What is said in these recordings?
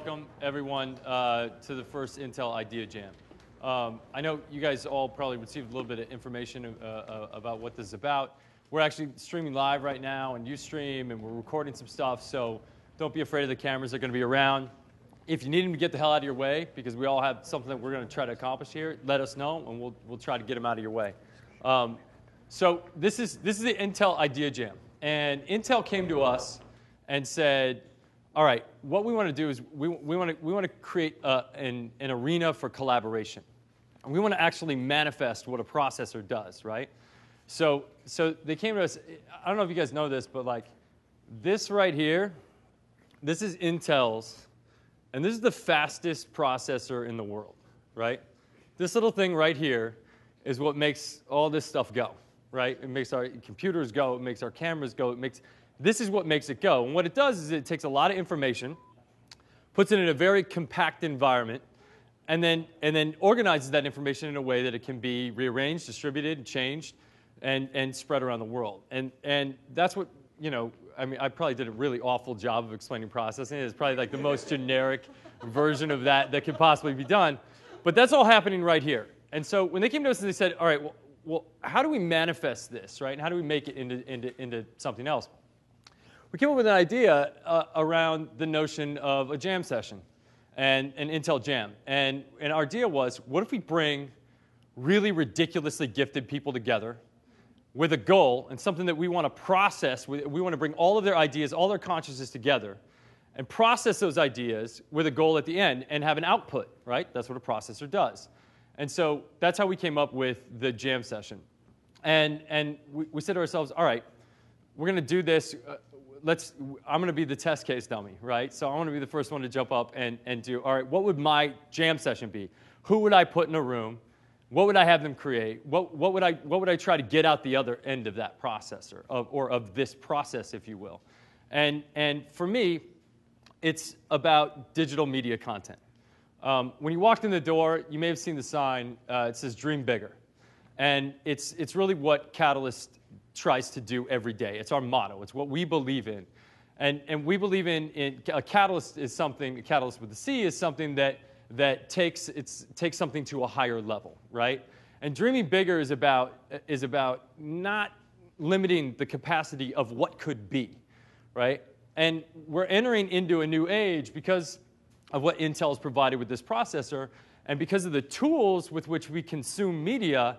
welcome everyone to the first Intel IdeaJam. I know you guys all probably received a little bit of information about what this is about. We're actually streaming live right now on Ustream, and we're recording some stuff, so don't be afraid of the cameras. They're going to be around. If you need them to get the hell out of your way, because we all have something that we're going to try to accomplish here, let us know, and we'll try to get them out of your way. So this is the Intel IdeaJam, and Intel came to us and said, all right, what we want to do is we want to create an arena for collaboration. And we want to actually manifest what a processor does, right? So they came to us. I don't know if you guys know this, but like this right here, this is Intel's, and this is the fastest processor in the world, right? This little thing right here is what makes all this stuff go, right? It makes our computers go. It makes our cameras go. This is what makes it go. And what it does is it takes a lot of information, puts it in a very compact environment, and then organizes that information in a way that it can be rearranged, distributed, changed, and spread around the world. And that's what, you know, I mean, I probably did a really awful job of explaining processing. It's probably like the most generic version of that could possibly be done. But that's all happening right here. And so when they came to us and they said, all right, well how do we manifest this, right? And how do we make it into something else? We came up with an idea around the notion of a jam session and an Intel Jam. And our idea was, what if we bring really ridiculously gifted people together with a goal and something that we want to process. We want to bring all of their ideas, all their consciousness together and process those ideas with a goal at the end and have an output, right? That's what a processor does. And so that's how we came up with the jam session. And we said to ourselves, all right, we're going to do this. I'm going to be the test case dummy, right? So I want to be the first one to jump up and do, all right, what would my jam session be? Who would I put in a room? What would I have them create? What would I try to get out the other end of that processor, of this process, if you will? And for me, it's about digital media content. When you walked in the door, you may have seen the sign. It says "Dream Bigger," and it's really what Catalyst tries to do every day. It's our motto. It's what we believe in. And we believe in a catalyst is something, a catalyst with a C is something that takes something to a higher level, right? And dreaming bigger is about not limiting the capacity of what could be, right? And we're entering into a new age because of what Intel has provided with this processor and because of the tools with which we consume media,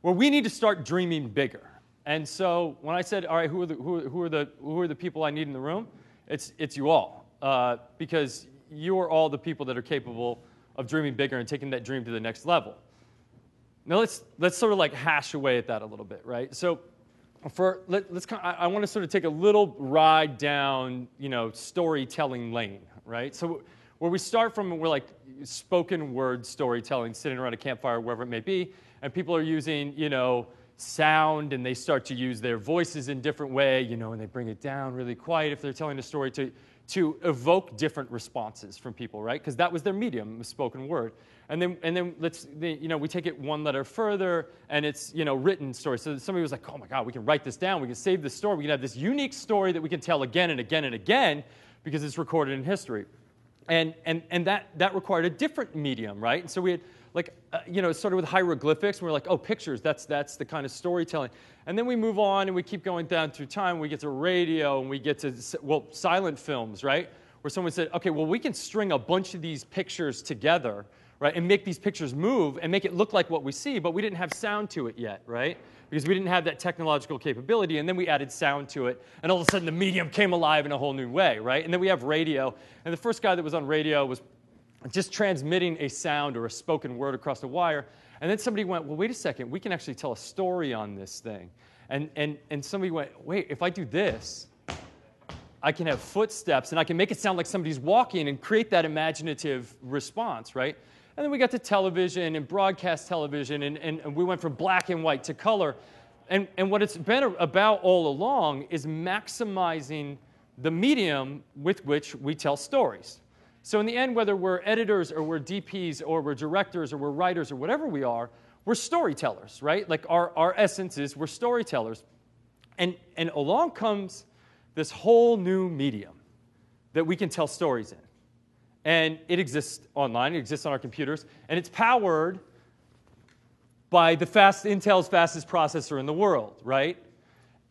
where we need to start dreaming bigger. And so when I said, all right, who are the people I need in the room? It's you all, because you are all the people that are capable of dreaming bigger and taking that dream to the next level. Now let's sort of like hash away at that a little bit, right? So I want to sort of take a little ride down, you know, storytelling lane, right? So where we start from, we're like spoken word storytelling, sitting around a campfire, wherever it may be, and people are using, you know, sound, and they start to use their voices in different way, you know, and they bring it down really quiet if they're telling a story to evoke different responses from people, right? Because that was their medium, the spoken word. And then you know, we take it one letter further, and it's, you know, written story. So somebody was like, oh my God, we can write this down, we can save this story, we can have this unique story that we can tell again and again and again because it's recorded in history. And that required a different medium, right? And so we had, like, you know, it started with hieroglyphics, and we're like, oh, pictures, that's the kind of storytelling. And then we move on, and we keep going down through time. We get to radio, and we get to, well, silent films, right? Where someone said, okay, well, we can string a bunch of these pictures together, right, and make these pictures move and make it look like what we see, but we didn't have sound to it yet, right? Because we didn't have that technological capability, and then we added sound to it, and all of a sudden the medium came alive in a whole new way, right? And then we have radio, and the first guy that was on radio was just transmitting a sound or a spoken word across the wire. And then somebody went, well, wait a second, we can actually tell a story on this thing. And somebody went, wait, if I do this, I can have footsteps, and I can make it sound like somebody's walking and create that imaginative response, right? And then we got to television and broadcast television, and we went from black and white to color. And what it's been about all along is maximizing the medium with which we tell stories. So in the end, whether we're editors or we're DPs or we're directors or we're writers or whatever we are, we're storytellers, right? Like our essence is we're storytellers. And along comes this whole new medium that we can tell stories in. And it exists online, it exists on our computers, and it's powered by Intel's fastest processor in the world, right?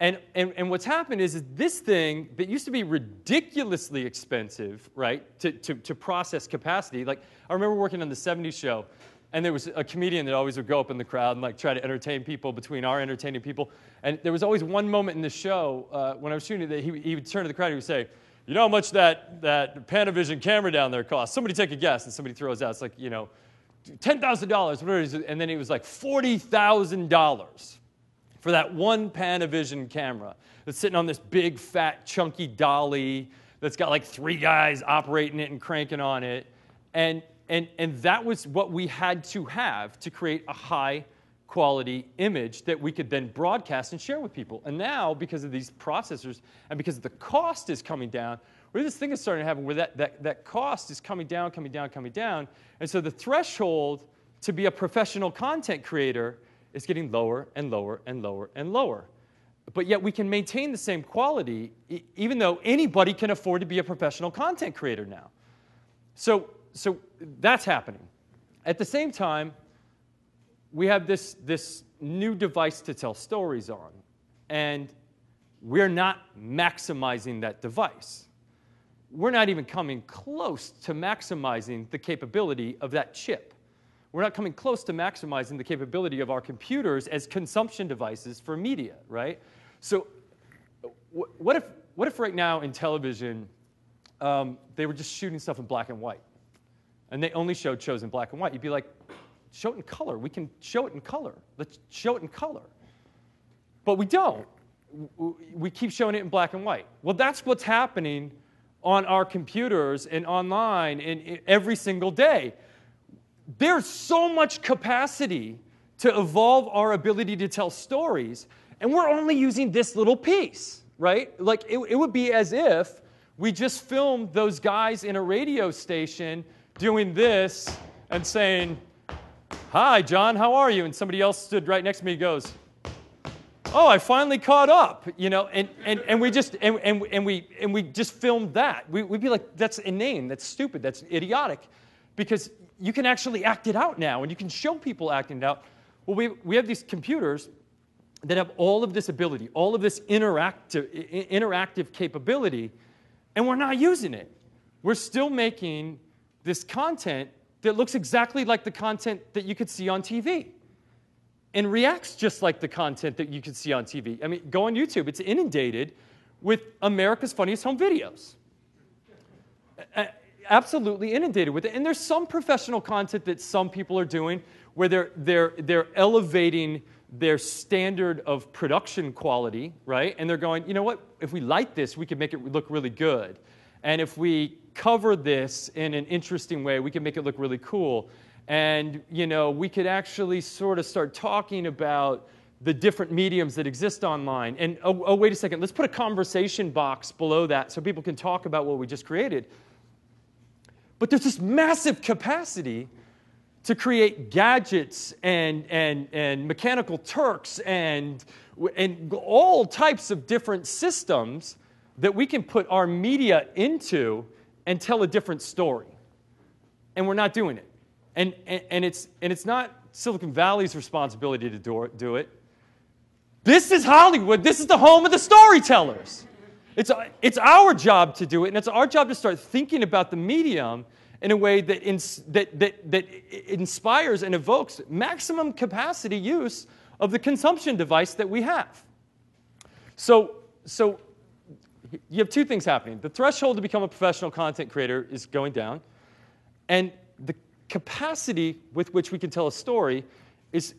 And what's happened is this thing that used to be ridiculously expensive, right, to process capacity. Like, I remember working on the 70s show, and there was a comedian that always would go up in the crowd and like try to entertain people between our entertaining people. And there was always one moment in the show when I was shooting that he would turn to the crowd and he would say, you know how much that Panavision camera down there costs? Somebody take a guess. And somebody throws out, it's like, you know, $10,000, whatever it is. And then it was like $40,000 for that one Panavision camera that's sitting on this big, fat, chunky dolly that's got like 3 guys operating it and cranking on it. And that was what we had to have to create a high-quality image that we could then broadcast and share with people. And now, because of these processors and because the cost is coming down, where this thing is starting to happen where that cost is coming down. And so the threshold to be a professional content creator is getting lower and lower and lower and lower. But yet we can maintain the same quality even though anybody can afford to be a professional content creator now. So that's happening. At the same time, we have this new device to tell stories on, and we're not maximizing that device. We're not even coming close to maximizing the capability of that chip. We're not coming close to maximizing the capability of our computers as consumption devices for media, right? So what if right now in television they were just shooting stuff in black and white, and they only showed shows in black and white? You'd be like, show it in color. We can show it in color. Let's show it in color. But we don't. We keep showing it in black and white. Well, that's what's happening on our computers and online in every single day. There's so much capacity to evolve our ability to tell stories, and we're only using this little piece, right? Like, it would be as if we just filmed those guys in a radio station doing this and saying, "Hi, John, how are you?" And somebody else stood right next to me and goes, "Oh, I finally caught up," you know, and we just filmed that. We'd be like, that's inane, that's stupid, that's idiotic, because you can actually act it out now, and you can show people acting it out. Well, we have these computers that have all of this ability, all of this interactive capability, and we're not using it. We're still making this content that looks exactly like the content that you could see on TV and reacts just like the content that you could see on TV. I mean, go on YouTube. It's inundated with America's Funniest Home Videos. Absolutely inundated with it. And there's some professional content that some people are doing where they're elevating their standard of production quality, right? And they're going, you know what? If we light this, we can make it look really good. And if we cover this in an interesting way, we can make it look really cool. And, you know, we could actually sort of start talking about the different mediums that exist online. And, oh, wait a second, let's put a conversation box below that so people can talk about what we just created. But there's this massive capacity to create gadgets and mechanical Turks and all types of different systems that we can put our media into and tell a different story. And we're not doing it. And it's not Silicon Valley's responsibility to do it. This is Hollywood. This is the home of the storytellers. It's our job to do it, and it's our job to start thinking about the medium in a way that inspires and evokes maximum capacity use of the consumption device that we have. So you have two things happening. The threshold to become a professional content creator is going down, and the capacity with which we can tell a story is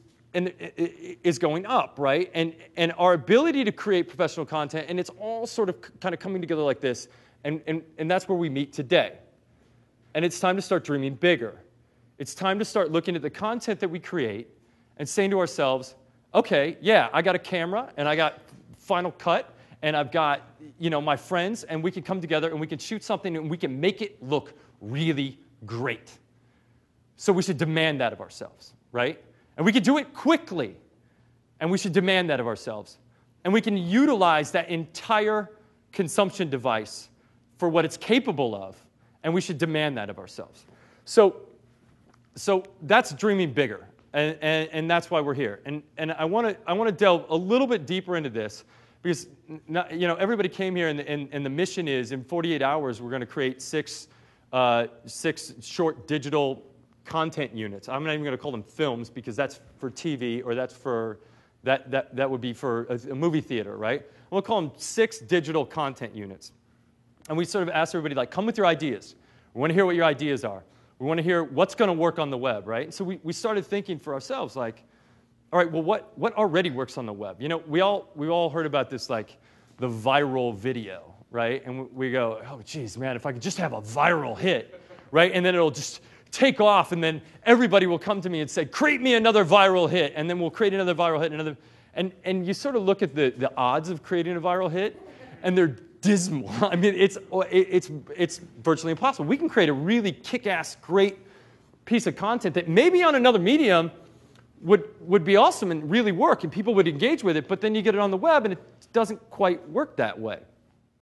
going up, right? And our ability to create professional content, and it's all sort of kind of coming together like this, and that's where we meet today. And it's time to start dreaming bigger. It's time to start looking at the content that we create and saying to ourselves, okay, yeah, I got a camera, and I got Final Cut, and I've got, you know, my friends, and we can come together and we can shoot something and we can make it look really great. So we should demand that of ourselves, right? And we can do it quickly, and we should demand that of ourselves. And we can utilize that entire consumption device for what it's capable of, and we should demand that of ourselves. So that's dreaming bigger, and that's why we're here. And I want to delve a little bit deeper into this, because everybody came here, and the mission is in 48 hours we're going to create six short digital content units. I'm not even going to call them films, because that's for TV, or that's for that would be for a movie theater, right? We'll call them 6 digital content units. And we sort of asked everybody, like, come with your ideas. We want to hear what your ideas are. We want to hear what's going to work on the web, right? And so we started thinking for ourselves, like, all right, well, what already works on the web? We all heard about this, like, the viral video, right? And we go, oh, geez, man, if I could just have a viral hit, right? And then it'll just take off, and then everybody will come to me and say, create me another viral hit, and then we'll create another viral hit, and you sort of look at the odds of creating a viral hit, and they're dismal. I mean, it's virtually impossible. We can create a really kick-ass, great piece of content that maybe on another medium would be awesome and really work, and people would engage with it, but then you get it on the web, and it doesn't quite work that way.